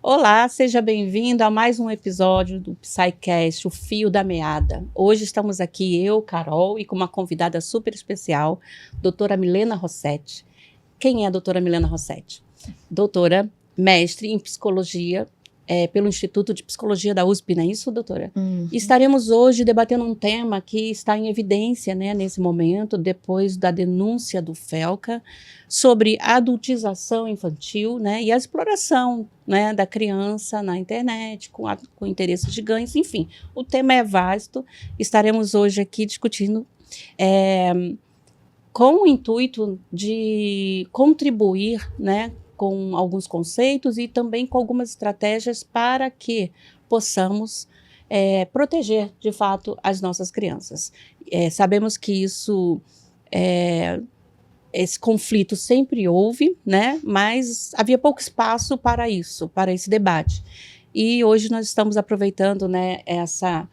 Olá, seja bem-vindo a mais um episódio do PsyCast, o Fio da Meada. Hoje estamos aqui, eu, Carol, e com uma convidada super especial, doutora Milena Rossetti. Quem é a doutora Milena Rossetti? Doutora, mestre em psicologia, pelo Instituto de Psicologia da USP, não é isso, doutora? Estaremos hoje debatendo um tema que está em evidência, né, nesse momento, depois da denúncia do FELCA, sobre a adultização infantil, né, e a exploração, né, da criança na internet, com interesses de ganhos, enfim. O tema é vasto, estaremos hoje aqui discutindo com o intuito de contribuir, né, com alguns conceitos e também com algumas estratégias para que possamos proteger, de fato, as nossas crianças. Sabemos que esse conflito sempre houve, né, mas havia pouco espaço para isso, para esse debate. E hoje nós estamos aproveitando, né, essa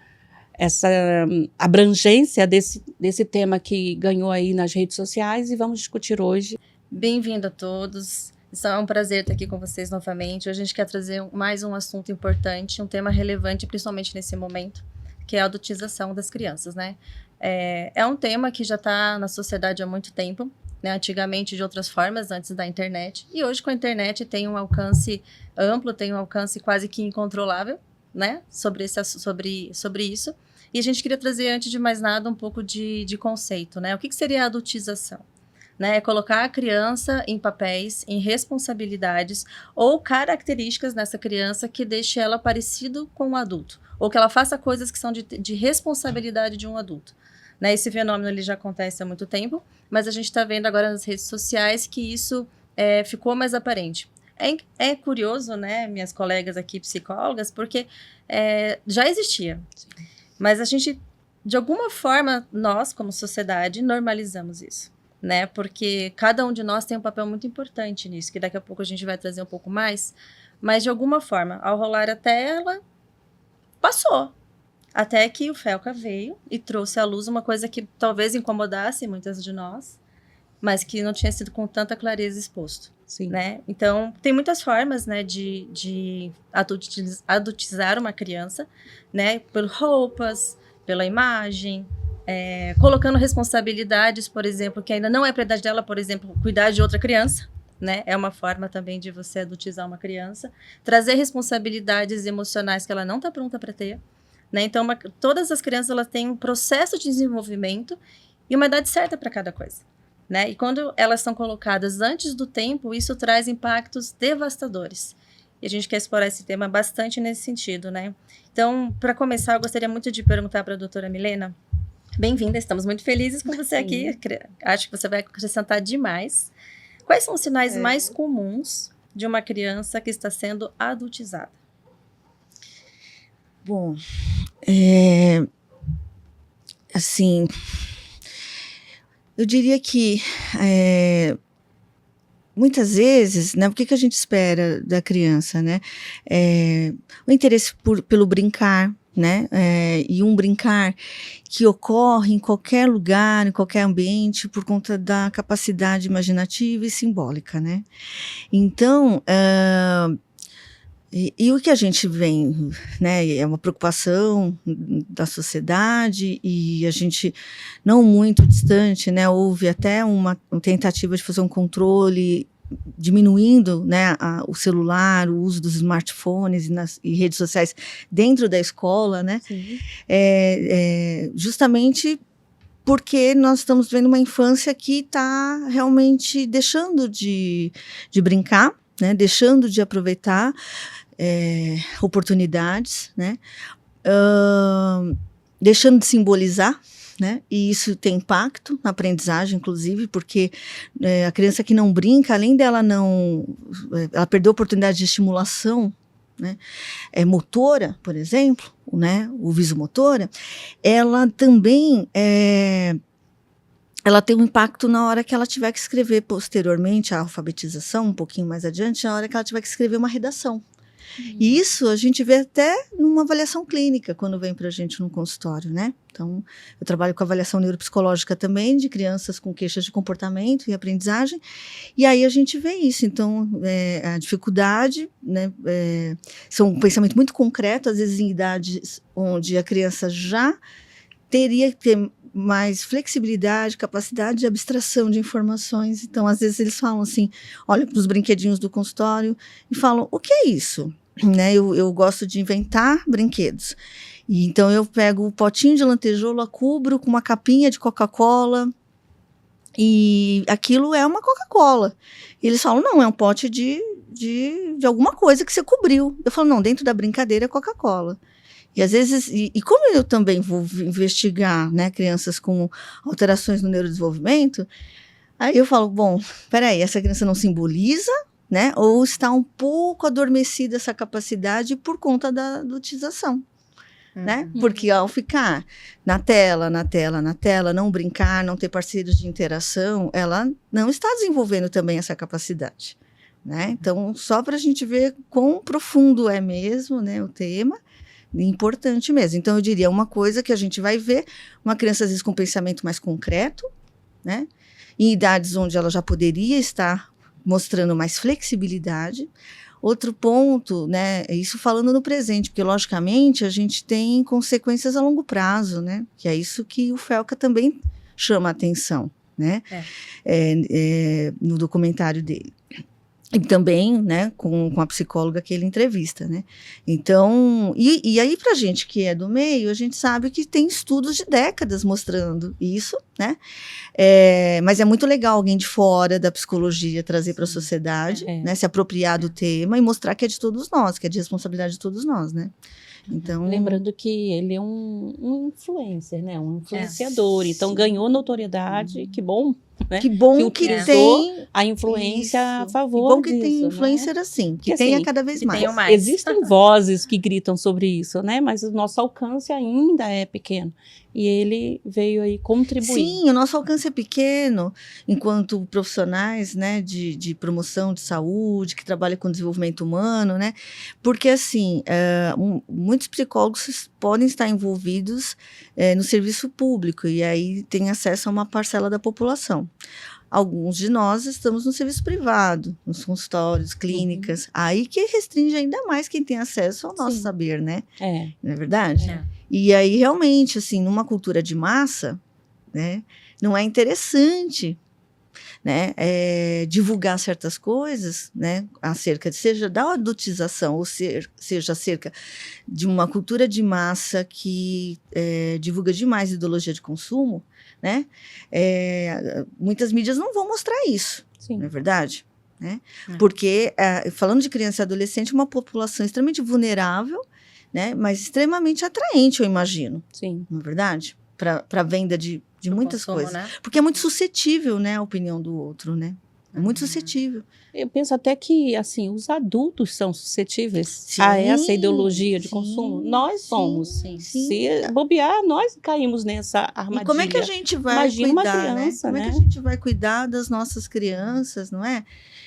abrangência desse tema que ganhou aí nas redes sociais e vamos discutir hoje. Bem-vindo a todos. É um prazer estar aqui com vocês novamente. Hoje a gente quer trazer mais um assunto importante, um tema relevante, principalmente nesse momento, que é a adultização das crianças, né? É um tema que já está na sociedade há muito tempo, né? Antigamente de outras formas, antes da internet. E hoje com a internet tem um alcance amplo, tem um alcance quase que incontrolável, né? Sobre isso. E a gente queria trazer, antes de mais nada, um pouco de conceito, né? O que seria a adultização? Né, é colocar a criança em papéis, em responsabilidades ou características nessa criança que deixe ela parecido com um adulto, ou que ela faça coisas que são de responsabilidade de um adulto. Né, esse fenômeno ele já acontece há muito tempo, mas a gente está vendo agora nas redes sociais que isso ficou mais aparente. É curioso, né, minhas colegas aqui psicólogas, porque já existia, mas a gente, de alguma forma, nós, como sociedade, normalizamos isso. Né? Porque cada um de nós tem um papel muito importante nisso, que daqui a pouco a gente vai trazer um pouco mais, mas de alguma forma, ao rolar a tela, passou. Até que o FELCA veio e trouxe à luz uma coisa que talvez incomodasse muitas de nós, mas que não tinha sido com tanta clareza exposto. Sim. Né? Então, tem muitas formas, né, de adultizar uma criança, né, por roupas, pela imagem, colocando responsabilidades, por exemplo, que ainda não é para a idade dela, por exemplo, cuidar de outra criança, né? É uma forma também de você adultizar uma criança, trazer responsabilidades emocionais que ela não está pronta para ter, né? Então, todas as crianças elas têm um processo de desenvolvimento e uma idade certa para cada coisa, né? E quando elas são colocadas antes do tempo, isso traz impactos devastadores. E a gente quer explorar esse tema bastante nesse sentido, né? Então, para começar, eu gostaria muito de perguntar para a doutora Milena. Bem-vinda, estamos muito felizes com você aqui. Acho que você vai acrescentar demais. Quais são os sinais mais comuns de uma criança que está sendo adultizada? Bom, assim, eu diria que muitas vezes, né, o que a gente espera da criança, né? O interesse pelo brincar, né? E um brincar que ocorre em qualquer lugar, em qualquer ambiente, por conta da capacidade imaginativa e simbólica, né? Então, e o que a gente vem, né, é uma preocupação da sociedade e a gente, não muito distante, né, houve até uma tentativa de fazer um controle diminuindo, né, o celular, o uso dos smartphones e redes sociais dentro da escola, né, justamente porque nós estamos vendo uma infância que está realmente deixando de brincar, né, deixando de aproveitar oportunidades, né, deixando de simbolizar, né, e isso tem impacto na aprendizagem, inclusive, porque a criança que não brinca, além dela ela perdeu a oportunidade de estimulação, né, motora, por exemplo, né, o visomotora, ela também ela tem um impacto na hora que ela tiver que escrever posteriormente a alfabetização, um pouquinho mais adiante, na hora que ela tiver que escrever uma redação. E isso a gente vê até numa avaliação clínica, quando vem para a gente no consultório, né? Então, eu trabalho com avaliação neuropsicológica também, de crianças com queixas de comportamento e aprendizagem, e aí a gente vê isso. Então, a dificuldade, né, são um pensamento muito concreto, às vezes em idades onde a criança já teria que ter mais flexibilidade, capacidade de abstração de informações. Então, às vezes eles falam assim, olham para os brinquedinhos do consultório e falam, o que é isso? Né, eu gosto de inventar brinquedos. E então eu pego o potinho de lantejoula, cubro com uma capinha de Coca-Cola e aquilo é uma Coca-Cola. E eles falam, não, é um pote de alguma coisa que você cobriu. Eu falo, não, dentro da brincadeira é Coca-Cola. E às vezes, e como eu também vou investigar, né, crianças com alterações no neurodesenvolvimento, aí eu falo, bom, peraí, essa criança não simboliza, né, ou está um pouco adormecida essa capacidade por conta da utilização, né? Porque ao ficar na tela, não brincar, não ter parceiros de interação, ela não está desenvolvendo também essa capacidade, né? Então, só para a gente ver quão profundo é mesmo, né, o tema, importante mesmo. Então, eu diria uma coisa que a gente vai ver, uma criança às vezes com um pensamento mais concreto, né? Em idades onde ela já poderia estar mostrando mais flexibilidade. Outro ponto, né, isso falando no presente, porque logicamente a gente tem consequências a longo prazo, né? Que é isso que o Felca também chama a atenção, né? No documentário dele. E também, né, com a psicóloga que ele entrevista, né? Então, e aí pra gente que é do meio, a gente sabe que tem estudos de décadas mostrando isso, né? Mas é muito legal alguém de fora da psicologia trazer para a sociedade, né, se apropriar do tema e mostrar que é de todos nós, que é de responsabilidade de todos nós, né? Então, lembrando que ele é um influencer, né? Um influenciador. Então, ganhou notoriedade. Que bom, né? Que bom que tem a influência a favor disso. Que bom que disso, tem influencer, né? Assim, que tenha cada vez mais. Existem vozes que gritam sobre isso, né? Mas o nosso alcance ainda é pequeno. E ele veio aí contribuir. Sim, o nosso alcance é pequeno, enquanto profissionais, né, de promoção de saúde, que trabalham com desenvolvimento humano, né? Porque, assim, muitos psicólogos podem estar envolvidos no serviço público e aí tem acesso a uma parcela da população. Alguns de nós estamos no serviço privado, nos consultórios, clínicas, aí que restringe ainda mais quem tem acesso ao nosso saber, né? Não é verdade? E aí, realmente, assim, numa cultura de massa, né, não é interessante, né, divulgar certas coisas, né, acerca de, seja da adultização, ou seja acerca de uma cultura de massa que divulga demais ideologia de consumo, né, muitas mídias não vão mostrar isso, não é verdade? Né? Porque, falando de criança e adolescente, é uma população extremamente vulnerável, né, mas extremamente atraente, eu imagino. Sim. Não é verdade? Para a venda de muitas consumo, coisas. Né? Porque é muito suscetível, né, a opinião do outro, né? É muito suscetível. Eu penso até que, assim, os adultos são suscetíveis a essa ideologia de consumo. Nós somos. Se bobear, nós caímos nessa armadilha. E como é que a gente vai cuidar, uma criança, né? Como é que a gente vai cuidar das nossas crianças, não é?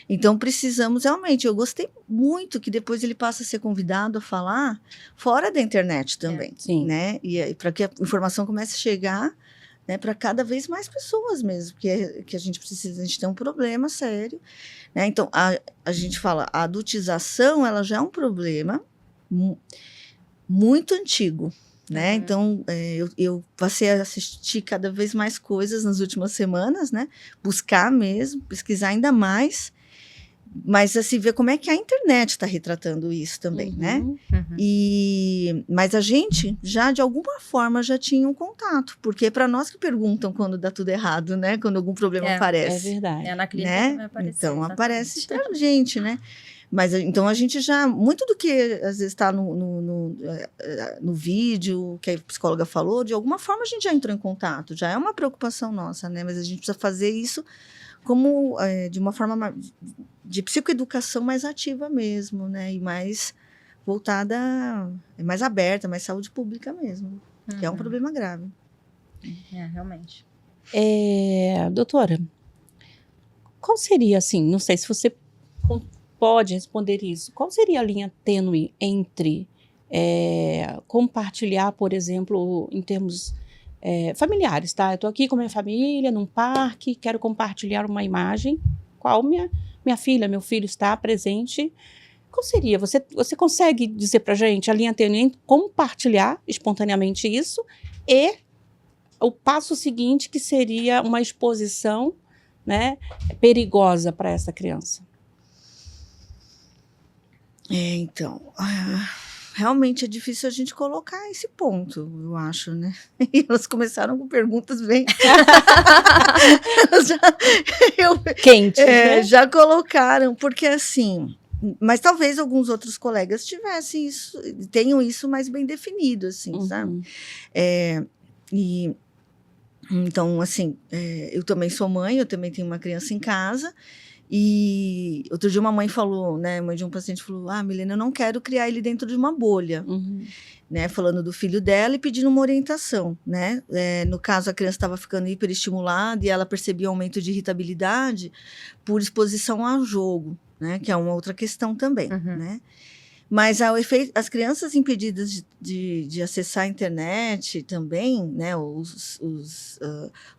Então, precisamos realmente. Eu gostei muito que depois ele passa a ser convidado a falar fora da internet também, né? E para que a informação comece a chegar, né, para cada vez mais pessoas mesmo, que a gente precisa, a gente tem um problema sério, né? Então, a gente fala, a adultização, ela já é um problema muito antigo, né? Então, eu passei a assistir cada vez mais coisas nas últimas semanas, né? Buscar mesmo, pesquisar ainda mais, mas assim, ver como é que a internet está retratando isso também, né? Mas a gente já, de alguma forma, já tinha um contato, porque é para nós que perguntam quando dá tudo errado, né? Quando algum problema aparece. É verdade. Na clínica né? também aparece. Então, aparece pra gente, né? Mas, então, a gente já, muito do que às vezes está no vídeo que a psicóloga falou, de alguma forma a gente já entrou em contato, já é uma preocupação nossa, né? Mas a gente precisa fazer isso como de uma forma de psicoeducação mais ativa mesmo, né? E mais voltada, mais aberta, mais saúde pública mesmo, que é um problema grave. Realmente. Doutora, qual seria, assim, não sei se você pode responder isso. Qual seria a linha tênue entre compartilhar, por exemplo, em termos familiares, tá? Eu estou aqui com a minha família, num parque, quero compartilhar uma imagem, qual minha filha, meu filho está presente. Qual seria? Você consegue dizer para a gente a linha tênue entre compartilhar espontaneamente isso e o passo seguinte, que seria uma exposição, né, perigosa para essa criança? Então, realmente é difícil a gente colocar esse ponto, eu acho, né? E elas começaram com perguntas bem... Quentes, né? Já colocaram, porque assim... Mas talvez alguns outros colegas tivessem isso, tenham isso mais bem definido, assim, sabe? Então, assim, eu também sou mãe, eu também tenho uma criança em casa. E outro dia uma mãe falou, né, mãe de um paciente falou, Milena, eu não quero criar ele dentro de uma bolha, né, falando do filho dela e pedindo uma orientação, né, no caso a criança estava ficando hiperestimulada e ela percebia aumento de irritabilidade por exposição ao jogo, né, que é uma outra questão também, né. Mas as crianças impedidas de acessar a internet também, né, os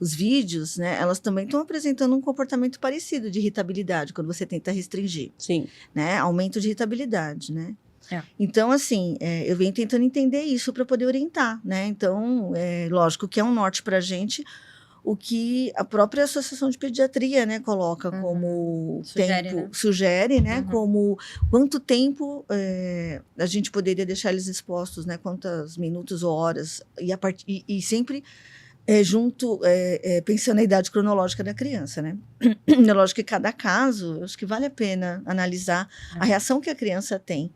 vídeos, né, elas também estão apresentando um comportamento parecido de irritabilidade quando você tenta restringir. Sim. Né, aumento de irritabilidade, né? Então, assim, eu venho tentando entender isso para poder orientar, né? Então, lógico que é um norte para a gente o que a própria Associação de Pediatria, né, coloca como sugere, né, como quanto tempo a gente poderia deixar eles expostos, né, quantos minutos ou horas, e sempre junto, pensando na idade cronológica da criança, né. É lógico que cada caso, acho que vale a pena analisar a reação que a criança tem,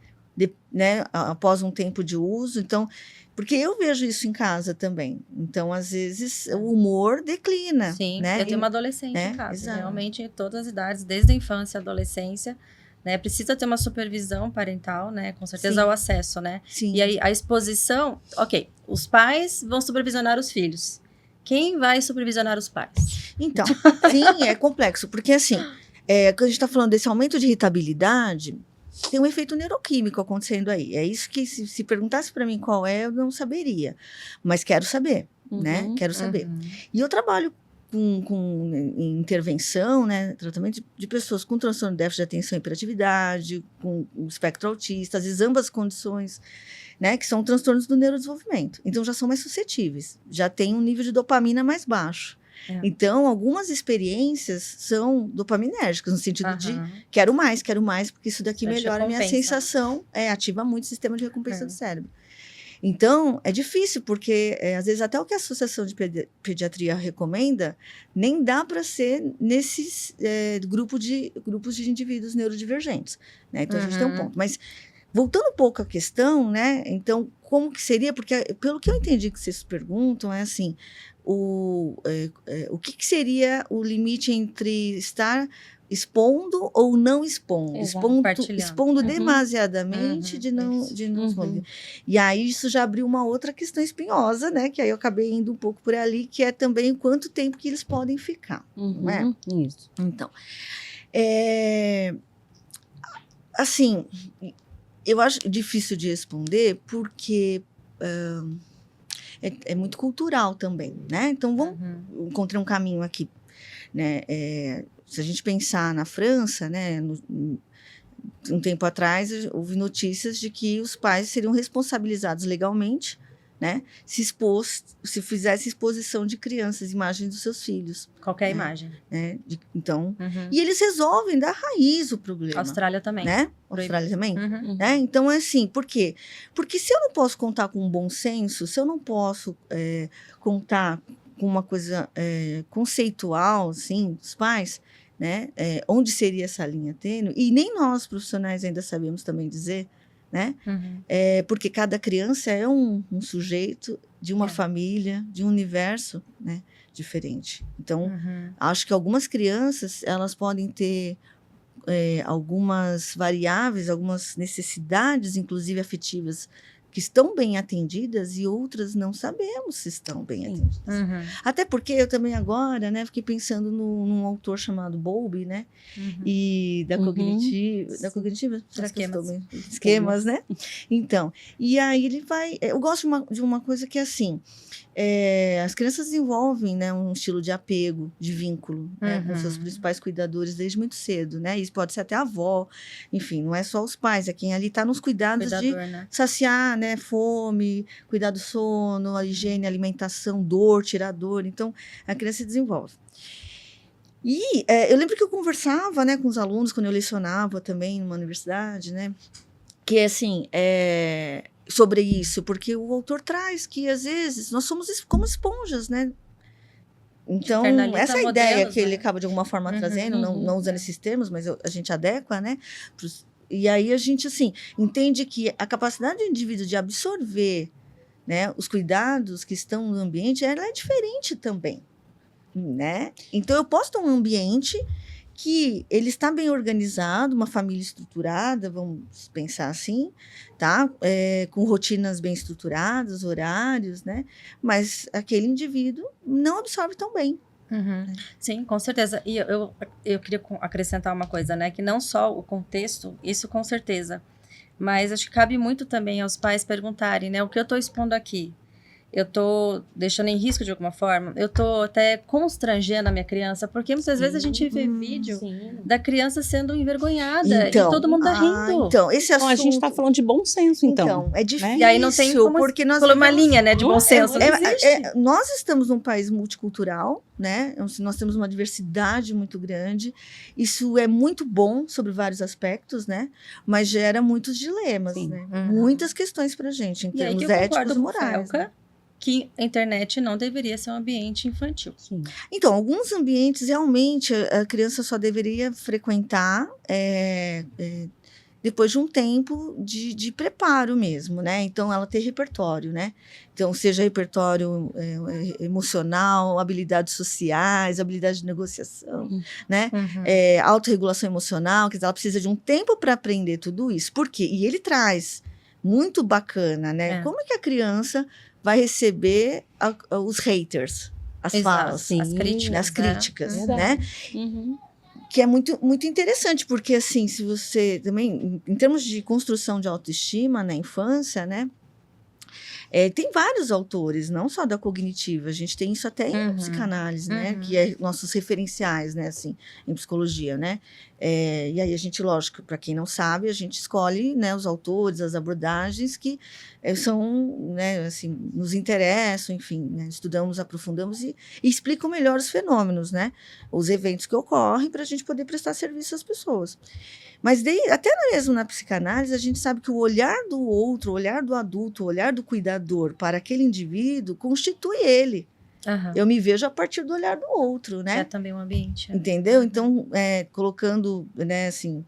né, após um tempo de uso. Então, porque eu vejo isso em casa também. Então, às vezes, o humor declina. Sim, né? eu tenho uma adolescente em casa. Exato. Realmente, em todas as idades, desde a infância à adolescência, né? Precisa ter uma supervisão parental, né? Com certeza, Sim. o acesso, né? Sim. E aí, a exposição... Ok, os pais vão supervisionar os filhos. Quem vai supervisionar os pais? Então, sim, é complexo. Porque, assim, quando a gente está falando desse aumento de irritabilidade... Tem um efeito neuroquímico acontecendo aí. É isso que, se perguntasse para mim qual eu não saberia. Mas quero saber, né? Quero saber. E eu trabalho em intervenção, né? Tratamento de pessoas com transtorno de déficit de atenção e hiperatividade, com o espectro autista, às vezes ambas condições, né? Que são transtornos do neurodesenvolvimento. Então, já são mais suscetíveis. Já tem um nível de dopamina mais baixo. Então, algumas experiências são dopaminérgicas, no sentido de quero mais, porque isso daqui melhora a minha sensação, ativa muito o sistema de recompensa do cérebro. Então, é difícil, porque às vezes até o que a Associação de Pediatria recomenda, nem dá para ser nesses grupos de indivíduos neurodivergentes, né? Então, a gente tem um ponto. Mas, voltando um pouco à questão, né? Então, como que seria? Porque, pelo que eu entendi que vocês perguntam, é assim... O que seria o limite entre estar expondo ou não expondo? Expondo demasiadamente de não expondo. E aí isso já abriu uma outra questão espinhosa, né? Que aí eu acabei indo um pouco por ali, que é também quanto tempo que eles podem ficar. Não é? Isso. Então, assim, eu acho difícil de responder porque... É muito cultural também, né? Então, encontrei um caminho aqui, né? Se a gente pensar na França, né? Um tempo atrás, houve notícias de que os pais seriam responsabilizados legalmente, né? Se fizesse exposição de crianças, imagens dos seus filhos. Qualquer imagem. Né? Então, e eles resolvem da raiz o problema. Austrália também. Né? Austrália também? Né? Então, é assim, por quê? Porque se eu não posso contar com um bom senso, se eu não posso contar com uma coisa conceitual, assim, dos pais, né? Onde seria essa linha tênue? E nem nós, profissionais, ainda sabemos também dizer, né? Porque cada criança é um sujeito de uma família, de um universo, né? Diferente. Então, acho que algumas crianças, elas podem ter algumas variáveis, algumas necessidades, inclusive afetivas, que estão bem atendidas e outras não sabemos se estão bem Sim. atendidas. Uhum. Até porque eu também agora, né, fiquei pensando num autor chamado Bowlby, né, e da cognitiva, será que eu estou bem? Esquemas, né? Então, e aí ele vai, eu gosto de uma coisa que é assim, as crianças desenvolvem, né, um estilo de apego, de vínculo, né, com seus principais cuidadores desde muito cedo, né, isso pode ser até a avó, enfim, não é só os pais, é quem ali está nos cuidados de Né? saciar, né, fome, cuidar do sono, a higiene, a alimentação, dor, tirar dor, então a criança se desenvolve. E eu lembro que eu conversava, né, com os alunos quando eu lecionava também numa universidade, né, que assim, sobre isso, porque o autor traz que às vezes nós somos como esponjas, né? Então, essa é a ideia que ele acaba de alguma forma trazendo, não usando esses termos, mas a gente adequa, né? E aí a gente, assim, entende que a capacidade do indivíduo de absorver, né, os cuidados que estão no ambiente, ela é diferente também, né? Então, eu posso ter um ambiente que ele está bem organizado, uma família estruturada, vamos pensar assim, tá? Com rotinas bem estruturadas, horários, né? Mas aquele indivíduo não absorve tão bem. Sim, com certeza. E eu queria acrescentar uma coisa, né? Que não só o contexto, isso com certeza, mas acho que cabe muito também aos pais perguntarem, né? O que eu estou expondo aqui? Eu estou deixando em risco de alguma forma? Eu estou até constrangendo a minha criança? Porque muitas vezes a gente vê vídeo da criança sendo envergonhada Então, e todo mundo tá rindo. Então, esse assunto... a gente está falando de bom senso, então. É difícil, e aí não tem como porque nós uma linha, né, de bom senso. Nós estamos num país multicultural, né? Nós temos uma diversidade muito grande. Isso é muito bom sobre vários aspectos, né? Mas gera muitos dilemas, né? Muitas questões para a gente, em termos éticos e morais. Que a internet não deveria ser um ambiente infantil. Sim. Então, alguns ambientes, realmente, a criança só deveria frequentar depois de um tempo de preparo mesmo, né? Então, ela ter repertório, né? Então, seja repertório emocional, habilidades sociais, habilidade de negociação, né? Autorregulação emocional, quer dizer, ela precisa de um tempo para aprender tudo isso. Por quê? E ele traz, muito bacana, né? Como é que a criança vai receber os haters, as falas, as críticas, né? Que é muito, muito interessante, porque assim, se você também, em termos de construção de autoestima na infância, né? Tem vários autores, não só da cognitiva, a gente tem isso até em psicanálise, né? Que é nossos referenciais, né? Assim, em psicologia, né? E aí a gente, lógico, para quem não sabe, a gente escolhe, né, os autores, as abordagens que são, né, assim, nos interessam, enfim, né, estudamos, aprofundamos e explicam melhor os fenômenos, né? Os eventos que ocorrem para a gente poder prestar serviço às pessoas. Mas até mesmo na psicanálise, a gente sabe que o olhar do outro, o olhar do adulto, o olhar do cuidador para aquele indivíduo constitui ele. Eu me vejo a partir do olhar do outro, né? É também um ambiente. Entendeu? Então, colocando, né, assim,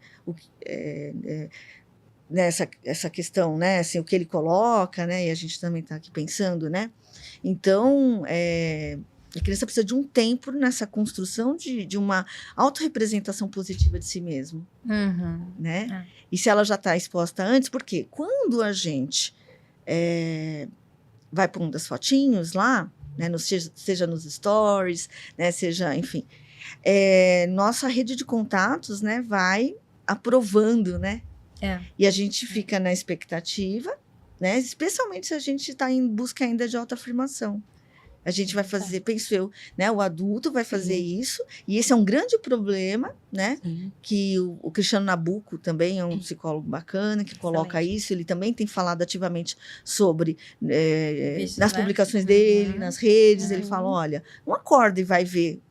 essa questão, né, assim, o que ele coloca, né, e a gente também está aqui pensando, né? Então, a criança precisa de um tempo nessa construção de uma autorrepresentação positiva de si mesmo, né? E se ela já está exposta antes, porque quando a gente vai pondo as fotinhos lá, né, seja nos stories, né, seja, enfim, nossa rede de contatos, né, vai aprovando, né? E a gente fica na expectativa, né, especialmente se a gente está em busca ainda de autoafirmação. A gente vai fazer, penso eu, né? O adulto vai fazer isso, e esse é um grande problema, né? Que o Cristiano Nabuco também é um psicólogo bacana, que coloca isso, ele também tem falado ativamente sobre, nas publicações dele, nas redes, ele fala, olha, não acorda e vai ver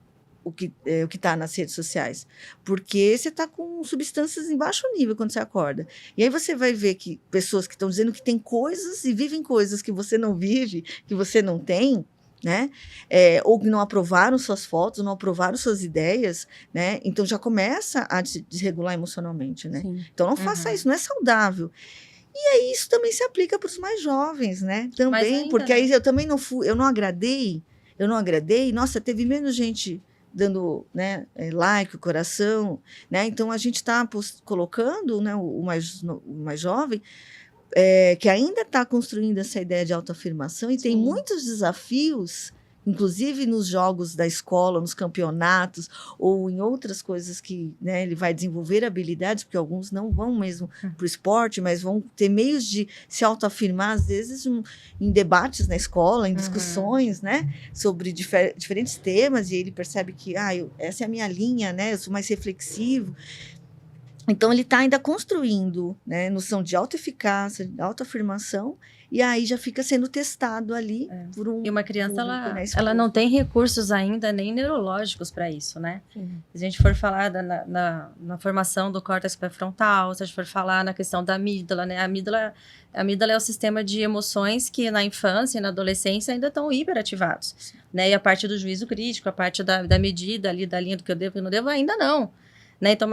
o que está nas redes sociais, porque você está com substâncias em baixo nível quando você acorda. E aí você vai ver que pessoas que estão dizendo que tem coisas e vivem coisas que você não vive, que você não tem, né? Ou que não aprovaram suas fotos, não aprovaram suas ideias, né? Então já começa a desregular emocionalmente, né? Então não faça isso, não é saudável. E aí isso também se aplica para os mais jovens, né? Também, porque aí eu também eu não agradei, nossa, teve menos gente dando, né, like, o coração, né? Então a gente está colocando, né, o mais jovem que ainda está construindo essa ideia de autoafirmação e tem Sim. muitos desafios, inclusive nos jogos da escola, nos campeonatos, ou em outras coisas que, né, ele vai desenvolver habilidades, porque alguns não vão mesmo para o esporte, mas vão ter meios de se autoafirmar, às vezes, em debates na escola, em discussões, né, sobre diferentes temas, e ele percebe que, essa é a minha linha, né, eu sou mais reflexivo. Então, ele está ainda construindo, né, noção de autoeficácia, de autoafirmação, e aí já fica sendo testado ali por um... E uma criança, público, né, ela não tem recursos ainda nem neurológicos para isso, né? Sim. Se a gente for falar na formação do córtex pré-frontal, se a gente for falar na questão da amígdala, né? A amígdala é o sistema de emoções que na infância e na adolescência ainda estão hiperativados, né? E a parte do juízo crítico, a parte da medida ali, da linha do que eu devo e não devo, ainda não. Né? Então,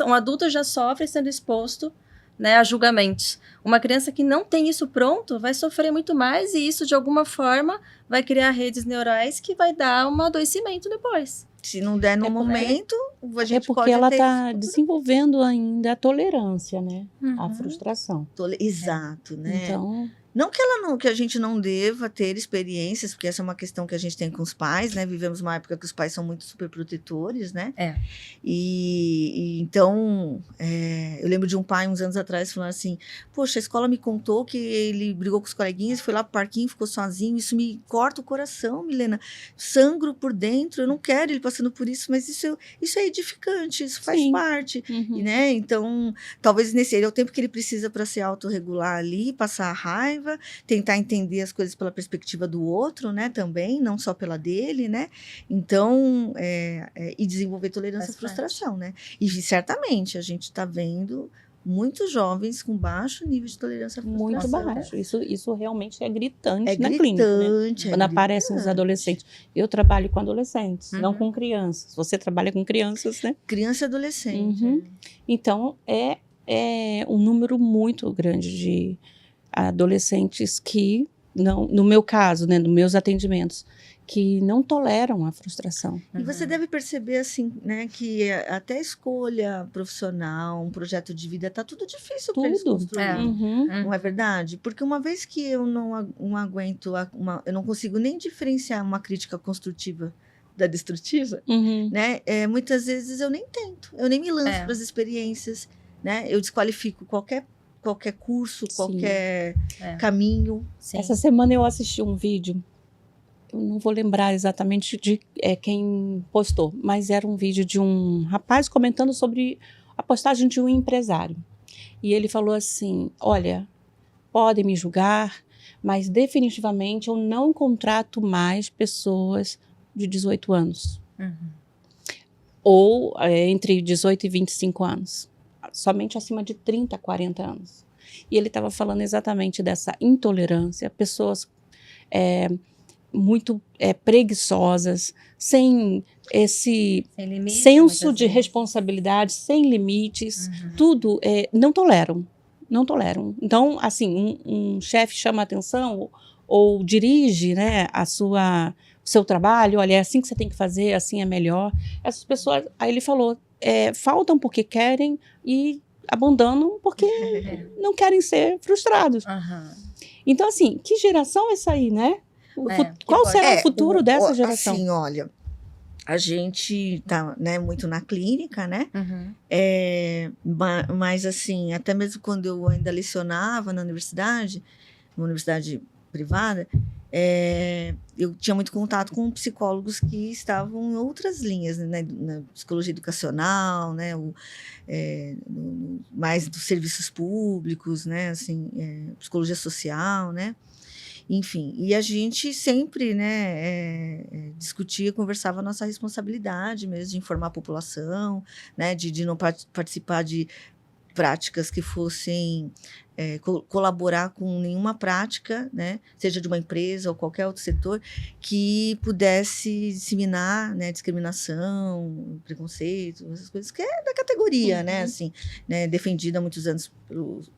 um adulto já sofre sendo exposto, né, a julgamentos. Uma criança que não tem isso pronto vai sofrer muito mais e isso, de alguma forma, vai criar redes neurais que vai dar um adoecimento depois. Se não der no momento, a gente porque pode ela ter... está desenvolvendo ainda a tolerância, né? A Uhum. frustração. Exato, né? Então, Não que a gente não deva ter experiências, porque essa é uma questão que a gente tem com os pais, né? Vivemos uma época que os pais são muito superprotetores, né? E então, eu lembro de um pai, uns anos atrás, falando assim, poxa, a escola me contou que ele brigou com os coleguinhas, foi lá pro parquinho, ficou sozinho, isso me corta o coração, Milena, sangro por dentro, eu não quero ele passando por isso, mas isso é edificante, isso faz Sim. parte, uhum. e, né? Então, talvez ele é o tempo que ele precisa para se autorregular ali, passar a raiva, tentar entender as coisas pela perspectiva do outro, né, também, não só pela dele, né, então, e desenvolver tolerância à frustração, né, e certamente a gente está vendo muitos jovens com baixo nível de tolerância à frustração. Muito baixo, isso realmente é gritante na gritante, clínica, né? Quando aparecem os adolescentes. Eu trabalho com adolescentes, não com crianças, você trabalha com crianças, né? Criança e adolescente. Uhum. Então, é um número muito grande de adolescentes que, não, no meu caso, né, nos meus atendimentos, que não toleram a frustração. E você deve perceber, assim, né, que até a escolha profissional, um projeto de vida, tá tudo difícil para eles construírem. Uhum. Não é verdade? Porque uma vez que eu não aguento, eu não consigo nem diferenciar uma crítica construtiva da destrutiva, Uhum. né? Muitas vezes eu nem tento, eu nem me lanço para as experiências, né? Eu desqualifico qualquer curso, qualquer caminho. Sim. Essa semana eu assisti um vídeo, eu não vou lembrar exatamente de quem postou, mas era um vídeo de um rapaz comentando sobre a postagem de um empresário. E ele falou assim, olha, podem me julgar, mas definitivamente eu não contrato mais pessoas de 18 anos. Uhum. Ou entre 18 e 25 anos. Somente acima de 30, 40 anos. E ele estava falando exatamente dessa intolerância, pessoas muito preguiçosas, sem esse limite, senso de responsabilidade, sem limites, tudo, não toleram. Então, assim, um chefe chama a atenção ou dirige, né, o seu trabalho, olha, é assim que você tem que fazer, assim é melhor. Essas pessoas, aí ele falou, faltam porque querem e abandonam porque não querem ser frustrados. Então, assim, que geração é essa aí, né? Qual será o futuro dessa geração? Assim, olha, a gente tá, né, muito na clínica, né? Mas, assim, até mesmo quando eu ainda lecionava na universidade privada, eu tinha muito contato com psicólogos que estavam em outras linhas, né, na psicologia educacional, né, mais dos serviços públicos, né, assim, psicologia social, né, enfim, e a gente sempre, né, discutia, conversava a nossa responsabilidade mesmo de informar a população, né, de não participar de práticas que fossem colaborar com nenhuma prática, né, seja de uma empresa ou qualquer outro setor, que pudesse disseminar, né, discriminação, preconceito, essas coisas que é da categoria, né, assim, né, defendida há muitos anos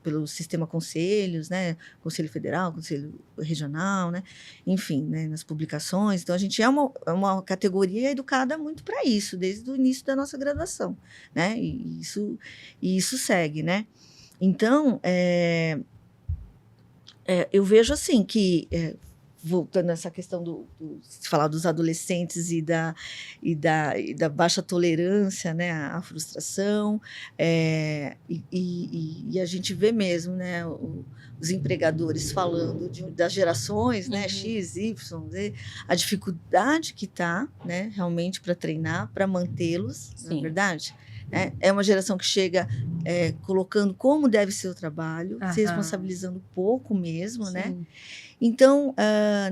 pelo sistema conselhos, né, Conselho Federal, Conselho Regional, né, enfim, né, nas publicações. Então, a gente é uma categoria educada muito para isso, desde o início da nossa graduação, né, e isso segue, né. Então, Eu vejo assim que, voltando a essa questão se falar dos adolescentes e da baixa tolerância, né, à frustração, e a gente vê mesmo, né, os empregadores falando das gerações, né, X, Y, Z, a dificuldade que está, né, realmente para treinar, para mantê-los, não é verdade? É uma geração que chega colocando como deve ser o trabalho, se responsabilizando pouco mesmo, né? Então,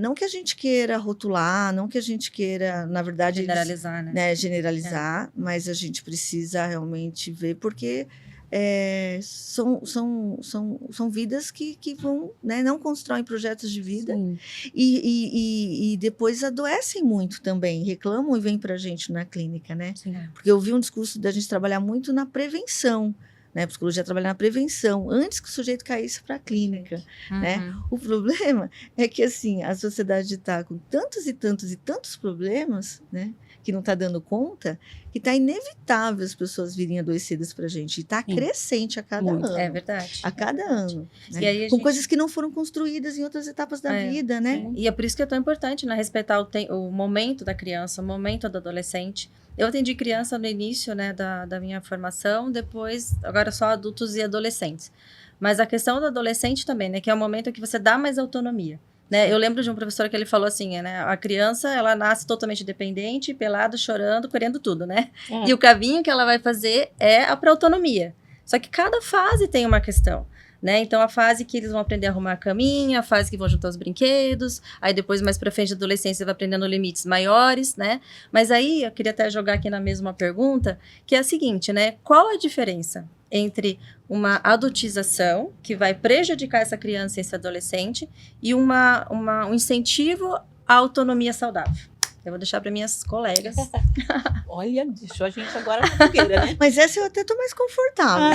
não que a gente queira rotular, não que a gente queira, na verdade... Generalizar, né? Generalizar, mas a gente precisa realmente ver, porque são vidas que vão, né, não constroem projetos de vida e depois adoecem muito também, reclamam e vêm para a gente na clínica, né? Porque eu vi um discurso da gente trabalhar muito na prevenção, né? A psicologia trabalha na prevenção, antes que o sujeito caísse para a clínica, né? O problema é que, assim, a sociedade está com tantos e tantos e tantos problemas, né? Que não está dando conta, que está inevitável as pessoas virem adoecidas para a gente. E está crescente a cada ano. É verdade. A cada ano. Né? E aí com coisas que não foram construídas em outras etapas da vida, né? E é por isso que é tão importante, né? Respeitar o momento da criança, o momento do adolescente. Eu atendi criança no início, né, da minha formação, depois, agora só adultos e adolescentes. Mas a questão do adolescente também, né, que é o momento que você dá mais autonomia. Né? Eu lembro de um professor que ele falou assim, né, a criança, ela nasce totalmente dependente, pelada, chorando, querendo tudo, né? E o caminho que ela vai fazer é para autonomia. Só que cada fase tem uma questão. Né? Então, a fase que eles vão aprender a arrumar a caminha, a fase que vão juntar os brinquedos, aí depois, mais pra frente, a adolescência vai aprendendo limites maiores, né? Mas aí, eu queria até jogar aqui na mesma pergunta, que é a seguinte, né? Qual a diferença entre uma adultização, que vai prejudicar essa criança e esse adolescente, e um incentivo à autonomia saudável? Eu vou deixar para minhas colegas. Olha, deixou a gente agora na fogueira, né? Mas essa eu até tô mais confortável.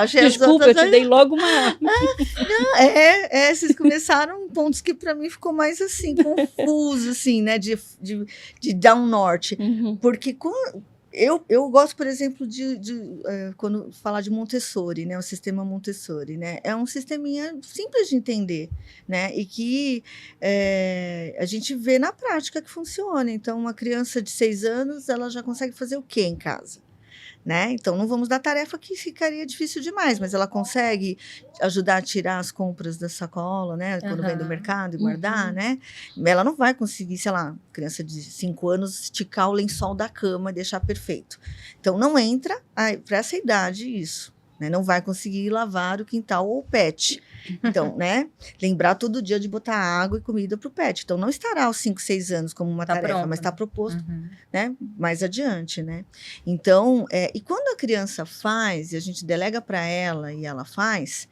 Desculpa, eu te dei logo uma... Vocês começaram pontos que para mim ficou mais assim, confuso, assim, né? De dar um norte. Porque eu gosto, por exemplo, quando falar de Montessori, né, o sistema Montessori, né, é um sisteminha simples de entender, né, e que a gente vê na prática que funciona. Então, uma criança de 6 anos, ela já consegue fazer o quê em casa? Né? Então, não vamos dar tarefa que ficaria difícil demais, mas ela consegue ajudar a tirar as compras da sacola, né? Quando vem do mercado e guardar, né? Ela não vai conseguir, sei lá, criança de 5 anos, esticar o lençol da cama e deixar perfeito. Então, não entra para essa idade isso. Né? Não vai conseguir lavar o quintal ou o pet. Então, né? Lembrar todo dia de botar água e comida para o pet. Então, não estará aos 5, 6 anos como uma tarefa, pronto, mas está proposto, né? Mais adiante, né? Então, e quando a criança faz, e a gente delega para ela e ela faz,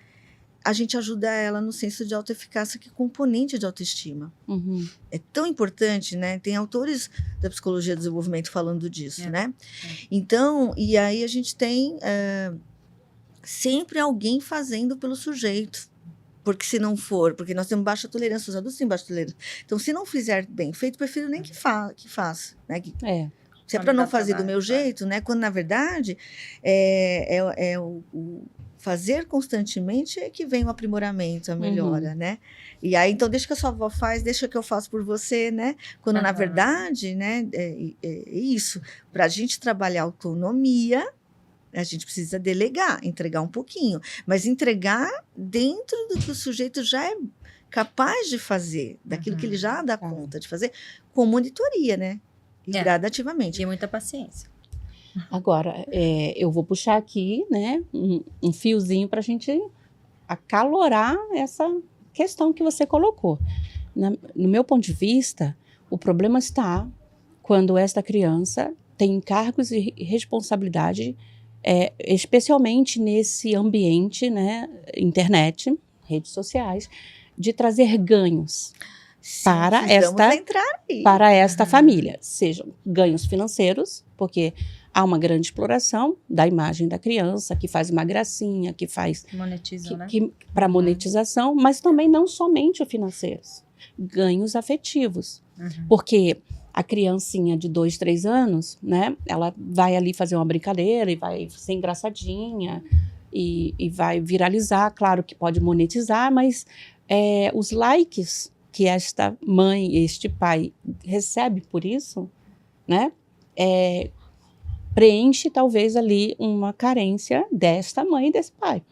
a gente ajuda ela no senso de autoeficácia, que é componente de autoestima. É tão importante, né? Tem autores da psicologia do desenvolvimento falando disso, né? Então, e aí a gente tem... sempre alguém fazendo pelo sujeito. Porque se não for, porque nós temos baixa tolerância, os adultos têm baixa tolerância. Então, se não fizer bem feito, prefiro nem que faça. Né? Se é para não fazer do meu jeito, né? Quando, na verdade, o fazer constantemente é que vem o aprimoramento, a melhora, né? E aí, então, deixa que a sua avó faz, deixa que eu faço por você, né? Quando, na verdade, né, é isso. Para a gente trabalhar autonomia, a gente precisa delegar, entregar um pouquinho, mas entregar dentro do que o sujeito já é capaz de fazer, daquilo que ele já dá conta de fazer, com monitoria, né? E gradativamente. E muita paciência. Agora, eu vou puxar aqui, né, um fiozinho para a gente acalorar essa questão que você colocou. No meu ponto de vista, o problema está quando esta criança tem encargos e responsabilidade, especialmente nesse ambiente, né, internet, redes sociais, de trazer ganhos. Sim, para esta família, sejam ganhos financeiros, porque há uma grande exploração da imagem da criança, que faz uma gracinha, que faz... Monetiza, né? Para monetização, mas também não somente financeiros, ganhos afetivos. Porque a criancinha de 2, 3 anos, né, ela vai ali fazer uma brincadeira e vai ser engraçadinha, e vai viralizar, claro que pode monetizar, mas os likes que esta mãe, este pai recebe por isso, né, preenche talvez ali uma carência desta mãe e desse pai.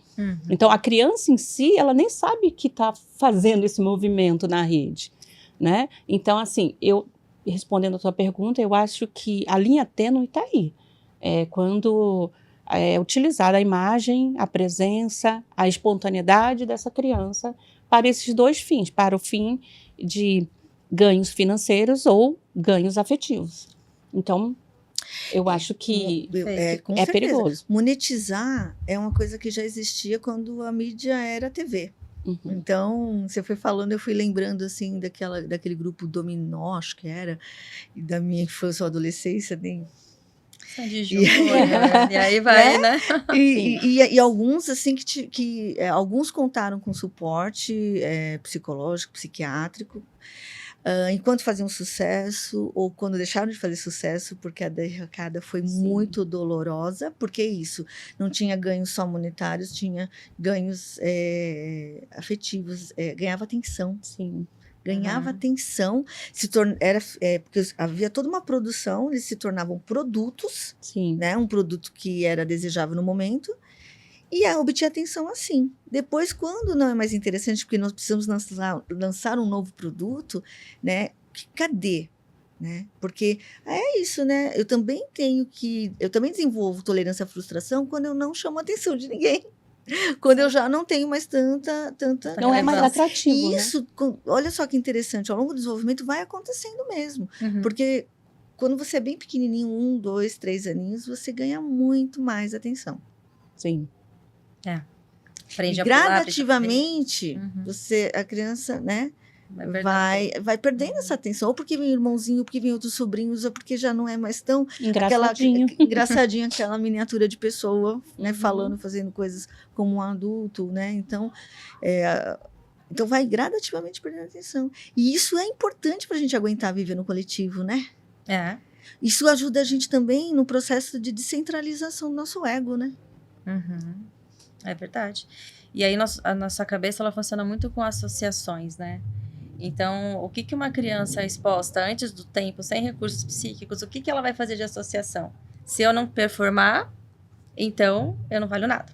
Então, a criança em si, ela nem sabe que está fazendo esse movimento na rede, né? Então, assim, respondendo a sua pergunta, eu acho que a linha tênue está aí. Quando é utilizar a imagem, a presença, a espontaneidade dessa criança para esses dois fins, para o fim de ganhos financeiros ou ganhos afetivos. Então, eu acho que com é certeza. perigoso. Monetizar é uma coisa que já existia quando a mídia era TV. Uhum. Então, você foi falando, eu fui lembrando assim daquele grupo Dominó, acho que era, e da minha infância ou adolescência, nem... E aí vai, né? E alguns assim alguns contaram com suporte psicológico, psiquiátrico, enquanto faziam sucesso ou quando deixaram de fazer sucesso, porque a derrocada foi muito dolorosa, porque isso, não tinha ganhos só monetários, tinha ganhos afetivos, ganhava atenção. Sim. Ganhava atenção, porque havia toda uma produção, eles se tornavam produtos, né? Um produto que era desejável no momento, e obtinha atenção assim. Depois, quando não é mais interessante, porque nós precisamos lançar um novo produto, né? Cadê? Né? Porque é isso, né? Eu também desenvolvo tolerância à frustração quando eu não chamo a atenção de ninguém. Quando eu já não tenho mais tanta não é mais atrativo, isso, né? Olha só que interessante, ao longo do desenvolvimento vai acontecendo mesmo. Porque quando você é bem pequenininho, 1, 2, 3 aninhos, você ganha muito mais atenção. Sim. E gradativamente, a criança, né, vai perdendo essa atenção, ou porque vem o irmãozinho, ou porque vem outros sobrinhos, ou porque já não é mais tão engraçadinho aquela miniatura de pessoa, né, falando, fazendo coisas como um adulto, né? Então vai gradativamente perdendo atenção. E isso é importante para a gente aguentar viver no coletivo, né? Isso ajuda a gente também no processo de descentralização do nosso ego, né? É verdade. E aí a nossa cabeça ela funciona muito com associações, né? Então, o que uma criança é exposta antes do tempo, sem recursos psíquicos, o que ela vai fazer de associação? Se eu não performar, então eu não valho nada.